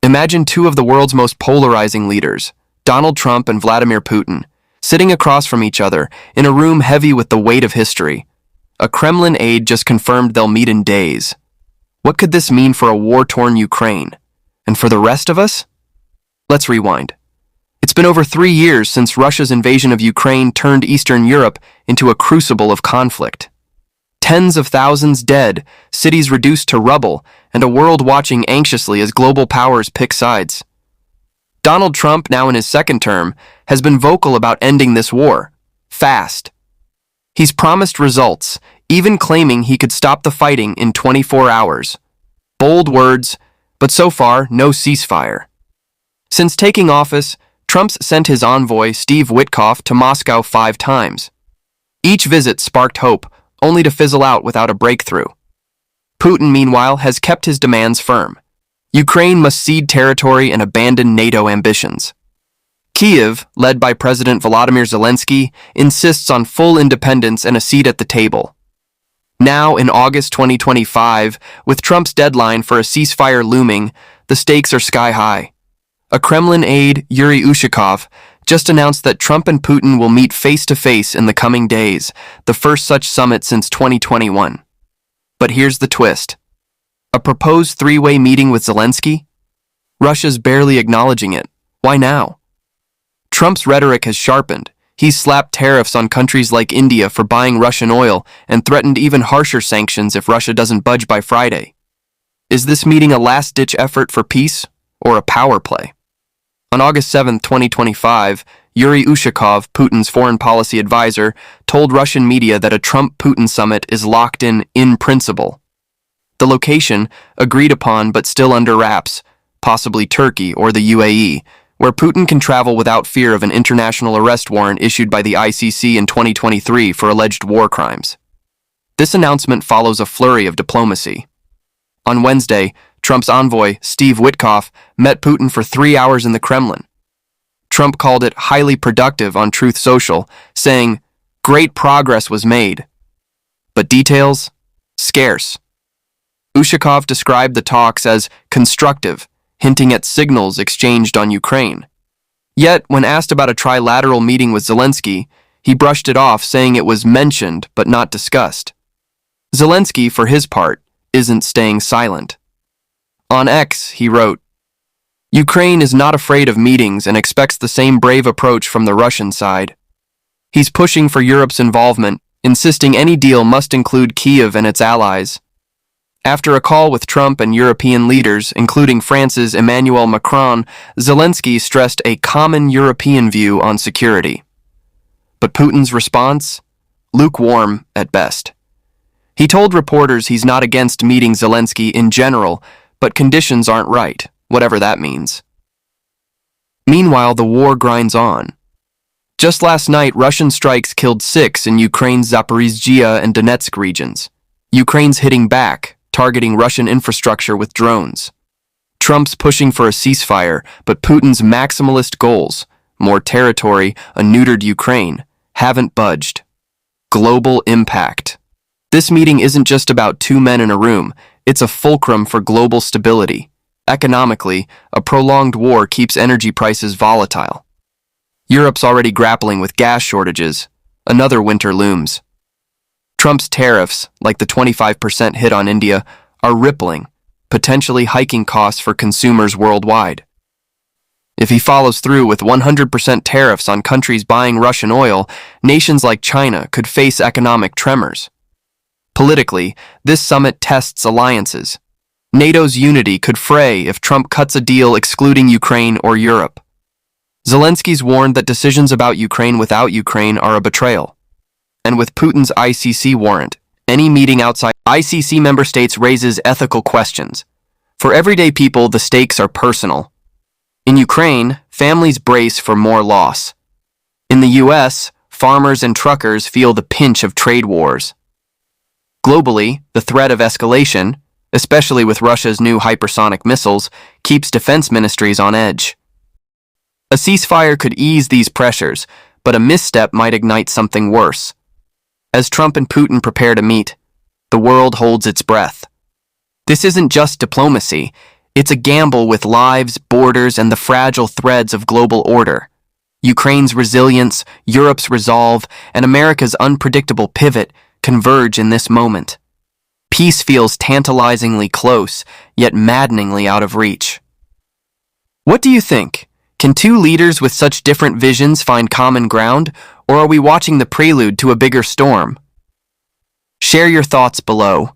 Imagine two of the world's most polarizing leaders, Donald Trump and Vladimir Putin, sitting across from each other in a room heavy with the weight of history. A Kremlin aide just confirmed they'll meet in days. What could this mean for a war-torn Ukraine? And for the rest of us? Let's rewind. It's been over 3 years since Russia's invasion of Ukraine turned Eastern Europe into a crucible of conflict. Tens of thousands dead, cities reduced to rubble, and a world watching anxiously as global powers pick sides. Donald Trump, now in his second term, has been vocal about ending this war, fast. He's promised results, even claiming he could stop the fighting in 24 hours. Bold words, but so far, no ceasefire. Since taking office, Trump's sent his envoy, Steve Witkoff, to Moscow 5 times. Each visit sparked hope, only to fizzle out without a breakthrough. Putin, meanwhile, has kept his demands firm. Ukraine must cede territory and abandon NATO ambitions. Kyiv, led by President Volodymyr Zelenskyy, insists on full independence and a seat at the table. Now, in August 2025, with Trump's deadline for a ceasefire looming, the stakes are sky high. A Kremlin aide, Yuri Ushakov, just announced that Trump and Putin will meet face-to-face in the coming days, the first such summit since 2021. But here's the twist. A proposed 3-way meeting with Zelenskyy? Russia's barely acknowledging it. Why now? Trump's rhetoric has sharpened. He's slapped tariffs on countries like India for buying Russian oil and threatened even harsher sanctions if Russia doesn't budge by Friday. Is this meeting a last-ditch effort for peace or a power play? On August 7, 2025, Yuri Ushakov, Putin's foreign policy advisor, told Russian media that a Trump-Putin summit is locked in principle. The location, agreed upon but still under wraps, possibly Turkey or the UAE, where Putin can travel without fear of an international arrest warrant issued by the ICC in 2023 for alleged war crimes. This announcement follows a flurry of diplomacy. On Wednesday, Trump's envoy, Steve Witkoff, met Putin for 3 hours in the Kremlin. Trump called it highly productive on Truth Social, saying, "Great progress was made." But details? Scarce. Ushakov described the talks as constructive, hinting at signals exchanged on Ukraine. Yet, when asked about a trilateral meeting with Zelenskyy, he brushed it off, saying it was mentioned but not discussed. Zelenskyy, for his part, isn't staying silent. On X, he wrote, "Ukraine is not afraid of meetings and expects the same brave approach from the Russian side. He's pushing for Europe's involvement, insisting any deal must include Kyiv and its allies." After a call with Trump and European leaders, including France's Emmanuel Macron, Zelenskyy stressed a common European view on security. But Putin's response? Lukewarm at best. He told reporters he's not against meeting Zelenskyy in general, but conditions aren't right, whatever that means. Meanwhile, the war grinds on. Just last night, Russian strikes killed 6 in Ukraine's Zaporizhzhia and Donetsk regions. Ukraine's hitting back, targeting Russian infrastructure with drones. Trump's pushing for a ceasefire, but Putin's maximalist goals, more territory, a neutered Ukraine, haven't budged. Global impact. This meeting isn't just about 2 men in a room, it's a fulcrum for global stability. Economically, a prolonged war keeps energy prices volatile. Europe's already grappling with gas shortages. Another winter looms. Trump's tariffs, like the 25% hit on India, are rippling, potentially hiking costs for consumers worldwide. If he follows through with 100% tariffs on countries buying Russian oil, nations like China could face economic tremors. Politically, this summit tests alliances. NATO's unity could fray if Trump cuts a deal excluding Ukraine or Europe. Zelensky's warned that decisions about Ukraine without Ukraine are a betrayal. And with Putin's ICC warrant, any meeting outside ICC member states raises ethical questions. For everyday people, the stakes are personal. In Ukraine, families brace for more loss. In the US, farmers and truckers feel the pinch of trade wars. Globally, the threat of escalation, especially with Russia's new hypersonic missiles, keeps defense ministries on edge. A ceasefire could ease these pressures, but a misstep might ignite something worse. As Trump and Putin prepare to meet, the world holds its breath. This isn't just diplomacy, It's a gamble with lives, borders, and the fragile threads of global order. Ukraine's resilience, Europe's resolve, and America's unpredictable pivot converge in this moment. Peace feels tantalizingly close, yet maddeningly out of reach. What do you think? Can two leaders with such different visions find common ground, or are we watching the prelude to a bigger storm? Share your thoughts below.